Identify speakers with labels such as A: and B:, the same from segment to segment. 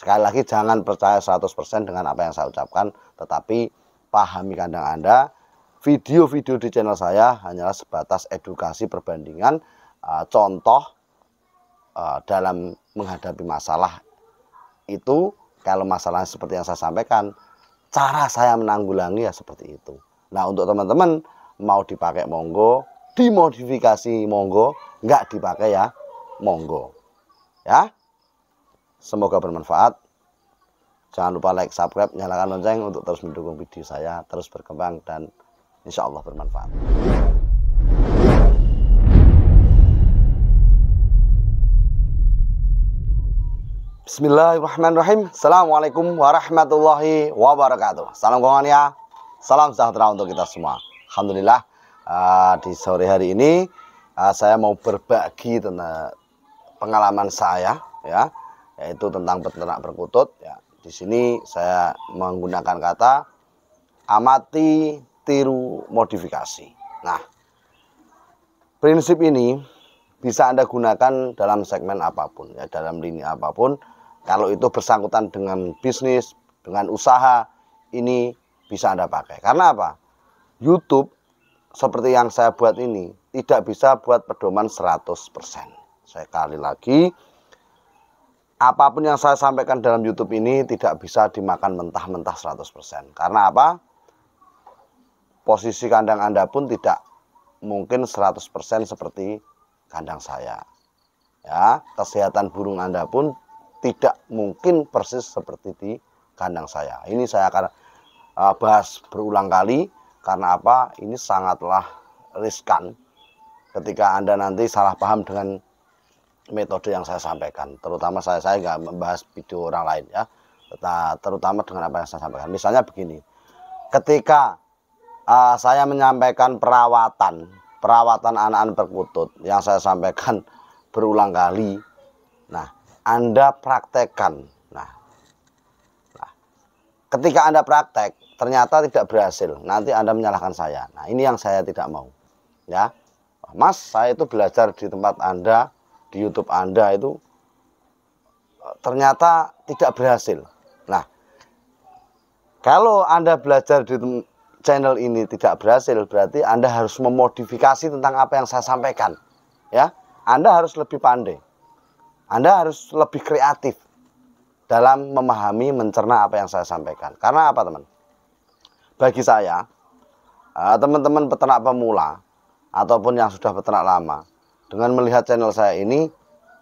A: Sekali lagi jangan percaya 100% dengan apa yang saya ucapkan, tetapi pahami kandang Anda. Video-video di channel saya hanyalah sebatas edukasi perbandingan, contoh dalam menghadapi masalah itu. Kalau masalahnya seperti yang saya sampaikan, cara saya menanggulangi ya seperti itu. Nah, untuk teman-teman mau dipakai monggo, dimodifikasi monggo, nggak dipakai ya monggo. Ya, semoga bermanfaat. Jangan lupa like, subscribe, nyalakan lonceng untuk terus mendukung video saya terus berkembang dan insya Allah bermanfaat. Bismillahirrahmanirrahim. Assalamualaikum warahmatullahi wabarakatuh. Salam kawan, salam sejahtera untuk kita semua. Alhamdulillah, di sore hari ini saya mau berbagi tentang pengalaman saya, ya, yaitu tentang peternak perkutut. Ya, di sini saya menggunakan kata amati, tiru, modifikasi. Nah, prinsip ini bisa Anda gunakan dalam segmen apapun, ya, dalam lini apapun. Kalau itu bersangkutan dengan bisnis, dengan usaha, ini bisa Anda pakai. Karena apa? YouTube seperti yang saya buat ini tidak bisa buat pedoman 100%. Sekali lagi, apapun yang saya sampaikan dalam YouTube ini tidak bisa dimakan mentah-mentah 100%. Karena apa? Posisi kandang Anda pun tidak mungkin 100% seperti kandang saya. Ya, kesehatan burung Anda pun tidak mungkin persis seperti di kandang saya. Ini saya akan bahas berulang kali. Karena apa? Ini sangatlah riskan ketika Anda nanti salah paham dengan metode yang saya sampaikan. Terutama saya nggak membahas video orang lain, ya. Terutama dengan apa yang saya sampaikan. Misalnya begini, ketika saya menyampaikan perawatan anak-anak perkutut yang saya sampaikan berulang kali. Nah, Anda praktekkan. Nah, ketika Anda praktek ternyata tidak berhasil, nanti Anda menyalahkan saya. Nah, ini yang saya tidak mau, ya. Mas, saya itu belajar di tempat Anda, di YouTube Anda itu ternyata tidak berhasil. Nah, kalau Anda belajar di channel ini tidak berhasil, berarti Anda harus memodifikasi tentang apa yang saya sampaikan, ya. Anda harus lebih pandai, Anda harus lebih kreatif dalam memahami, mencerna apa yang saya sampaikan. Karena apa, teman? Bagi saya, teman-teman peternak pemula ataupun yang sudah peternak lama, dengan melihat channel saya ini,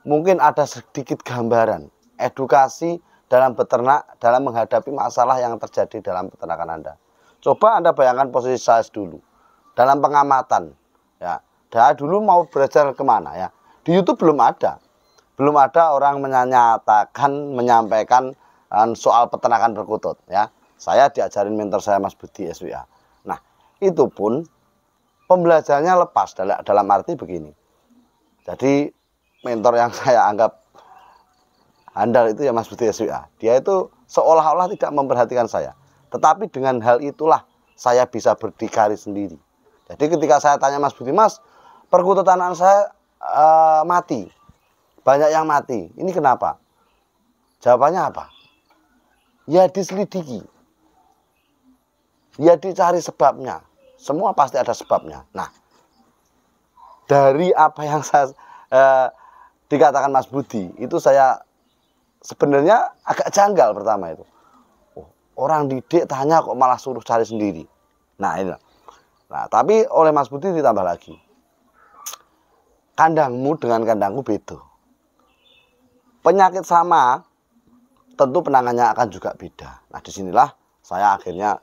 A: mungkin ada sedikit gambaran edukasi dalam beternak, dalam menghadapi masalah yang terjadi dalam peternakan Anda. Coba Anda bayangkan posisi saya dulu dalam pengamatan, ya. Saya dulu mau belajar kemana, ya? Di YouTube belum ada orang menyampaikan soal peternakan perkutut, ya. Saya diajarin mentor saya, Mas Budi SWA. Nah, itu pun pembelajarannya lepas dalam arti begini. Jadi mentor yang saya anggap handal itu ya Mas Budi SWA. Dia itu seolah-olah tidak memperhatikan saya. Tetapi dengan hal itulah saya bisa berdikari sendiri. Jadi ketika saya tanya Mas Budi, Mas, perkutut anak saya mati. Banyak yang mati. Ini kenapa? Jawabannya apa? Ya diselidiki. Ya dicari sebabnya. Semua pasti ada sebabnya. Nah, dari apa yang saya dikatakan Mas Budi, itu saya sebenarnya agak janggal pertama itu. Orang didik tanya kok malah suruh cari sendiri. Nah, ini. Nah, tapi oleh Mas Budi ditambah lagi. Kandangmu dengan kandangku beda. Penyakit sama, tentu penanganannya akan juga beda. Nah, disinilah saya akhirnya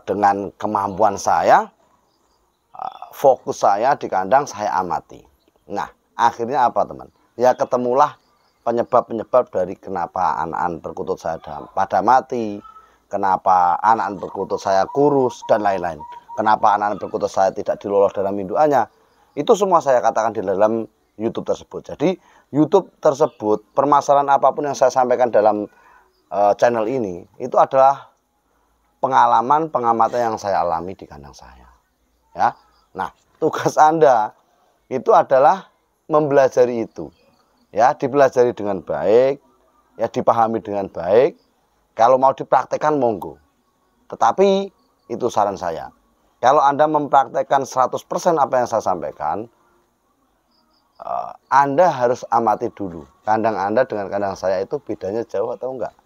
A: dengan kemampuan saya, fokus saya di kandang, saya amati. Nah, akhirnya apa, teman? Ya ketemulah penyebab-penyebab dari kenapa anak-anak perkutut saya pada mati, kenapa anak-anak perkutut saya kurus, dan lain-lain. Kenapa anak-anak perkutut saya tidak dilolos dalam indukannya. Itu semua saya katakan di dalam YouTube tersebut. Jadi YouTube tersebut, permasalahan apapun yang saya sampaikan dalam channel ini, itu adalah pengalaman, pengamatan yang saya alami di kandang saya. Ya, nah tugas Anda itu adalah mempelajari itu. Ya, dipelajari dengan baik, ya dipahami dengan baik. Kalau mau dipraktekkan monggo. Tetapi itu saran saya. Kalau Anda mempraktekkan 100% apa yang saya sampaikan, Anda harus amati dulu. Kandang Anda dengan kandang saya itu bedanya jauh atau enggak.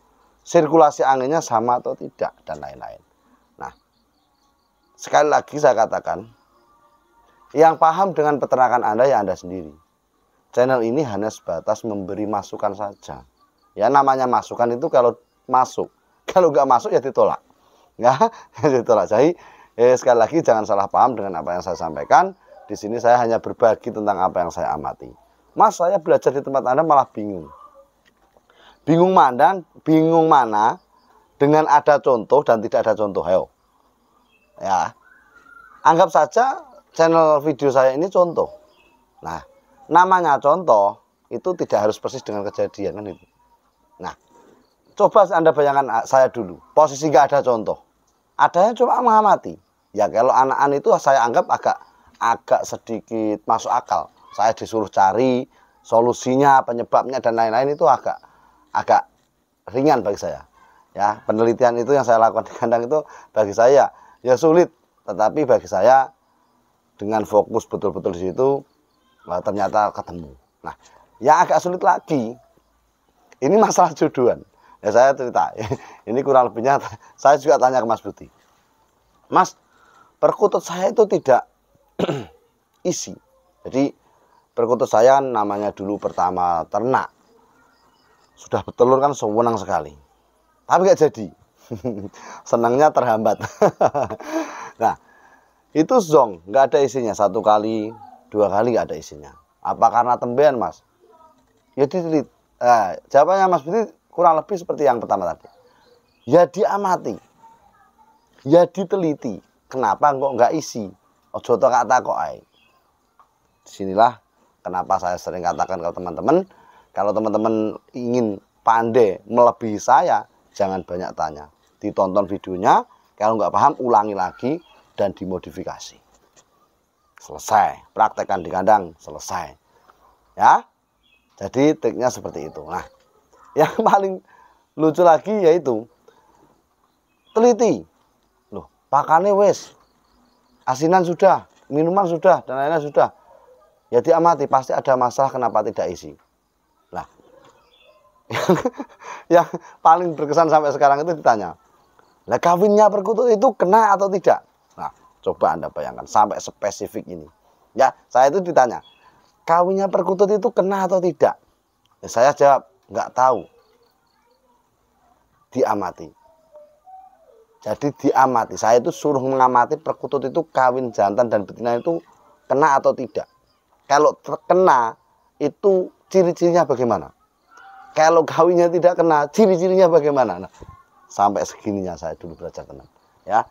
A: Sirkulasi anginnya sama atau tidak, dan lain-lain. Nah, sekali lagi saya katakan, yang paham dengan peternakan Anda ya Anda sendiri. Channel ini hanya sebatas memberi masukan saja. Ya namanya masukan itu kalau masuk. Kalau nggak masuk ya ditolak. Ya, ditolak. Jadi sekali lagi jangan salah paham dengan apa yang saya sampaikan. Di sini saya hanya berbagi tentang apa yang saya amati. Mas, saya belajar di tempat Anda malah bingung. Bingung mana dengan ada contoh dan tidak ada contoh. Ayo. Ya. Anggap saja channel video saya ini contoh. Nah, namanya contoh itu tidak harus persis dengan kejadian kan itu. Nah, coba Anda bayangkan saya dulu, posisi nggak ada contoh. Adanya cuma mengamati. Ya kalau anak-anak itu saya anggap agak sedikit masuk akal. Saya disuruh cari solusinya, penyebabnya dan lain-lain itu agak ringan bagi saya. Ya, penelitian itu yang saya lakukan di kandang itu bagi saya ya sulit, tetapi bagi saya dengan fokus betul-betul di situ ternyata ketemu. Nah, yang agak sulit lagi ini masalah jodohan. Ya saya cerita, ini kurang lebihnya saya juga tanya ke Mas Budi. Mas, perkutut saya itu tidak isi. Jadi perkutut saya namanya dulu pertama ternak. Sudah bertelur kan sewenang sekali. Tapi nggak jadi. Senangnya terhambat. Nah, itu zong, nggak ada isinya. 1 kali, 2 kali nggak ada isinya. Apa karena tembean, Mas? Ya diteliti. Jawabannya Mas Budi kurang lebih seperti yang pertama tadi. Ya diamati. Ya diteliti. Kenapa kok nggak isi? Ojo to kata kok ae. Disinilah kenapa saya sering katakan ke teman-teman, kalau teman-teman ingin pandai melebihi saya, jangan banyak tanya. Ditonton videonya, kalau nggak paham ulangi lagi dan dimodifikasi. Selesai, praktekkan di kandang, selesai. Ya, jadi triknya seperti itu. Nah, yang paling lucu lagi yaitu teliti. Loh, pakannya wes, asinan sudah, minuman sudah, dan lain-lain sudah. Ya diamati, pasti ada masalah kenapa tidak isi. Nah, yang paling berkesan sampai sekarang itu ditanya, lah kawinnya perkutut itu kena atau tidak? Nah, coba Anda bayangkan sampai spesifik ini. Ya, saya itu ditanya, kawinnya perkutut itu kena atau tidak? Ya, saya jawab, nggak tahu. Diamati. Jadi diamati. Saya itu suruh mengamati perkutut itu kawin jantan dan betina itu kena atau tidak. Kalau terkena itu ciri-cirinya bagaimana? Kalau kawinnya tidak kena, ciri-cirinya bagaimana? Nah, sampai segininya saya dulu belajar tenang. Ya,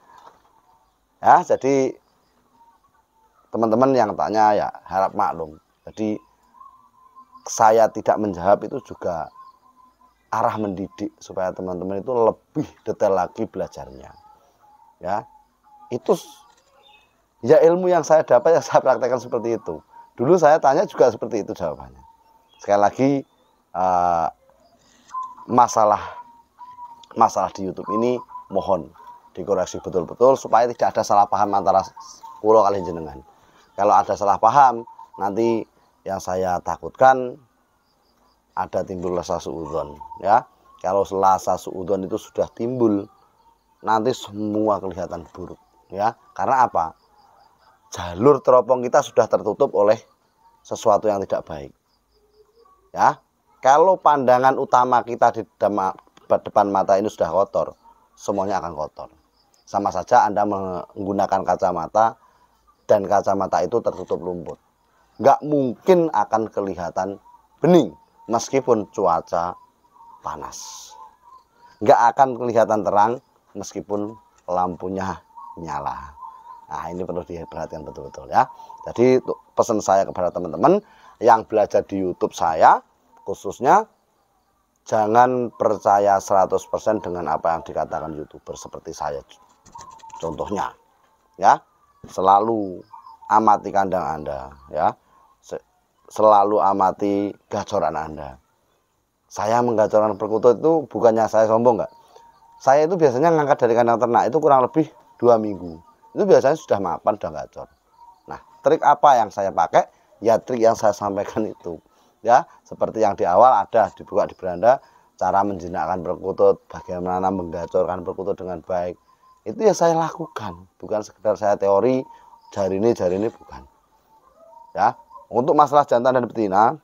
A: ya. Jadi teman-teman yang tanya ya harap maklum. Jadi saya tidak menjawab itu juga arah mendidik supaya teman-teman itu lebih detail lagi belajarnya. Ya, itu ya ilmu yang saya dapat yang saya praktekkan seperti itu. Dulu saya tanya juga seperti itu jawabannya. Sekali lagi masalah di YouTube ini mohon dikoreksi betul-betul supaya tidak ada salah paham antara kulo kali jenengan. Kalau ada salah paham nanti yang saya takutkan ada timbul rasa suudzon, ya. Kalau rasa suudzon itu sudah timbul, nanti semua kelihatan buruk, ya. Karena apa? Jalur teropong kita sudah tertutup oleh sesuatu yang tidak baik. Ya. Kalau pandangan utama kita di depan mata ini sudah kotor, semuanya akan kotor. Sama saja Anda menggunakan kacamata dan kacamata itu tertutup rumput. Nggak mungkin akan kelihatan bening meskipun cuaca panas. Nggak akan kelihatan terang meskipun lampunya nyala. Nah, ini perlu diperhatikan betul-betul ya. Jadi pesan saya kepada teman-teman yang belajar di YouTube saya khususnya, jangan percaya 100% dengan apa yang dikatakan YouTuber seperti saya. Contohnya ya, selalu amati kandang Anda ya. Selalu amati gacoran Anda. Saya menggacorkan perkutut itu bukannya saya sombong enggak. Saya itu biasanya ngangkat dari kandang ternak itu kurang lebih 2 minggu. Itu biasanya sudah mapan, sudah gacor. Nah, trik apa yang saya pakai? Ya trik yang saya sampaikan itu. Ya, seperti yang di awal ada dibuka di beranda, cara menjinakkan perkutut, bagaimana menggacorkan perkutut dengan baik. Itu ya saya lakukan, bukan sekedar saya teori jari ini bukan. Ya, untuk masalah jantan dan betina,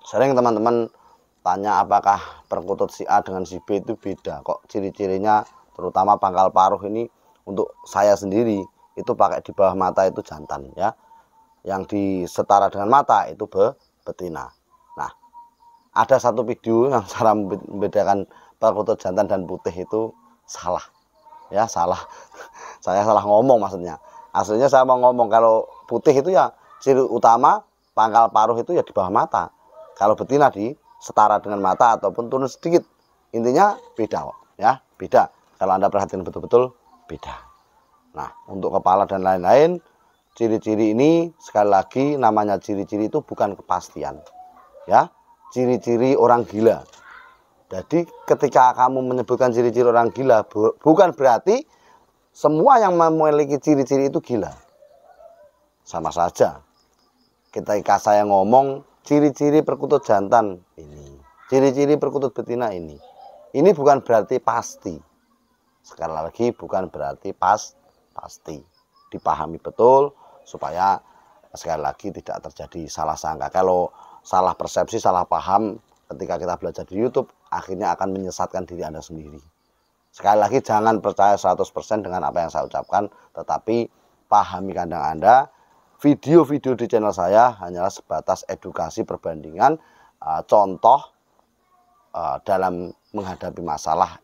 A: sering teman-teman tanya apakah perkutut si A dengan si B itu beda. Kok ciri-cirinya terutama pangkal paruh ini untuk saya sendiri itu pakai di bawah mata itu jantan ya. Yang disetara dengan mata itu betina. Nah, ada satu video yang cara membedakan perkutut jantan dan putih itu salah. Ya, salah. Saya salah ngomong maksudnya. Aslinya saya mau ngomong kalau putih itu ya ciri utama pangkal paruh itu ya di bawah mata. Kalau betina di setara dengan mata ataupun turun sedikit. Intinya beda kok, ya, beda. Kalau Anda perhatikan betul-betul beda. Nah, untuk kepala dan lain-lain, ciri-ciri ini sekali lagi namanya ciri-ciri itu bukan kepastian. Ya, ciri-ciri orang gila. Jadi ketika kamu menyebutkan ciri-ciri orang gila, bukan berarti semua yang memiliki ciri-ciri itu gila. Sama saja. Ketika saya ngomong ciri-ciri perkutut jantan ini, ciri-ciri perkutut betina ini bukan berarti pasti. Sekali lagi bukan berarti pasti. Dipahami betul supaya sekali lagi tidak terjadi salah sangka. Kalau salah persepsi, salah paham ketika kita belajar di YouTube, akhirnya akan menyesatkan diri Anda sendiri. Sekali lagi jangan percaya 100% dengan apa yang saya ucapkan, tetapi pahami kandang Anda. Video-video di channel saya hanyalah sebatas edukasi perbandingan, contoh dalam menghadapi masalah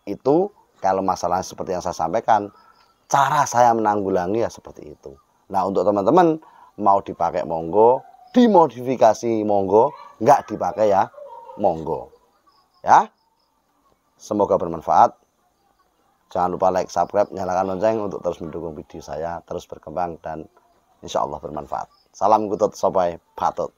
A: itu. Kalau masalahnya seperti yang saya sampaikan, cara saya menanggulangi ya seperti itu. Nah, untuk teman-teman mau dipakai monggo, dimodifikasi monggo, nggak dipakai ya monggo. Ya, semoga bermanfaat. Jangan lupa like, subscribe, nyalakan lonceng untuk terus mendukung video saya terus berkembang dan insya Allah bermanfaat. Salam kutut sopai patut.